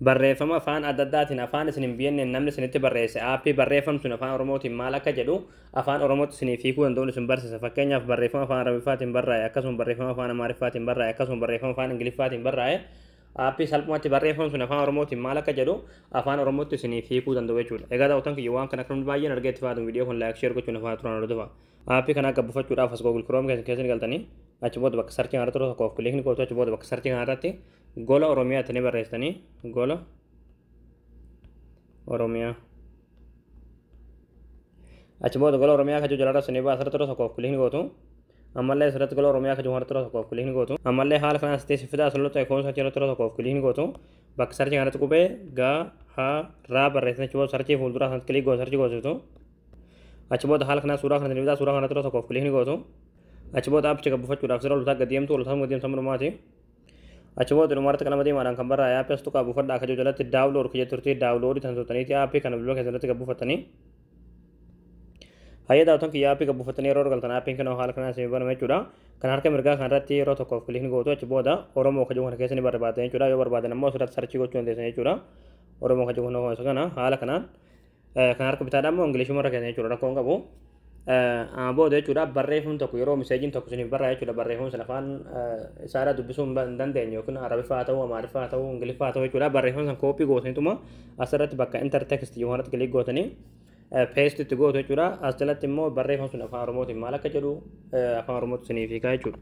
barreeffama afaan adda addaatiin afaan isin hin beekne namni isinitti barreesse aappii barreeffamni sun afaan oromootiin maal akka jedhu afaan oromootti isinii hiikuu danda'uun isin barsiisa fakkeenyaaf barreeffama afaan arabiffaatiin barraa'e akkasuma barreeffama afaan amaariffaatiin barraa'e akkasuma barreeffama afaan ingiliffaatiin barraa'e aappii salphumatti barreeffamni sun afaan oromootiin maal akka jedhu afaan oromootti isinii hiikuu danda'u jechuudha egaa daawwattoota kiyya waan kana akkamitti baay'een argeetti fayyadamu viidiyoo kun laayik sheer gochuun afaan turaan hordofa aappii kana gabbufachuudhaaf as Google Chrome keessa galtanii achi booda bakka sarchii kanarratti tokko of kilikni gootu achi booda bakka sarchii kanarratti gola oromiyaa itti barreessitanii gola oromiyaa achi booda gola oromiyaa kajuu jalarra isin baasarratti tokko of kilikni gootu ammallee asirratti gola oromiyaa kajuu harratti tokko of kilikni gootu ammallee haala kanaan as teessifitaa asirratti ikoon sarchii irratti tokko of kilikni gootu bakka sarchii kanatti qubee gaa haa raa barreessanii achi booda sarchii fuulduraa kanatti kilik gootu sarchii gootu achi booda haala kanaan suuraa kanatti bitaa suuraa kanatti tokko of kilikni gootu achi booda aappii gabbufachuudhaaf sirra olutaa gadiyeemtu marumaati achi booda dhumarratti qalama diimaadhaan kan barraa'e aappii as tuqaa buufadhaa akka jiru jalatti daawulood kiyya turtii daawuloodii tan turtaniiti aappii kana bilbila keessatti gabbufatanii hayyee daawwattoon kiyya aappii gabbufatanii yeroo galtan aappiin kana haala kanaan isin banama jechuudha kan harka mirgaa kanarratti yeroo tokko of kilikni gootu achi booda oromoo kajuu kana keessa ni barbaadan jechuudha yoo barbaadan ammoo asirratti sarchii gochuu dandeessan jechuudha oromoo kajuu kana haala kanaan kan harka bitaadhaan immoo ingilishuma irra keessa jechuudha rakkoon qabu booda jechuudha barreeffamni tokko yeroo miseejiin tokko isiniif barraa'e jechuudha barreeffamni sun afaan isaadhaa dubbisuu hin dandeenye yookiin arabiffaa haa ta'u amaariffaa haa ta'u ingiliffaa haa ta'u jechuudha barreeffamni san koopii gootaniituma asirratti bakka inter text yoonatti kilik gootanii paste itti gootu jechuudha as jalatti immoo barreeffamni sun afaan oromootiin maal akka jedhu afaan oromootti isiniif hiikaa jechuudha.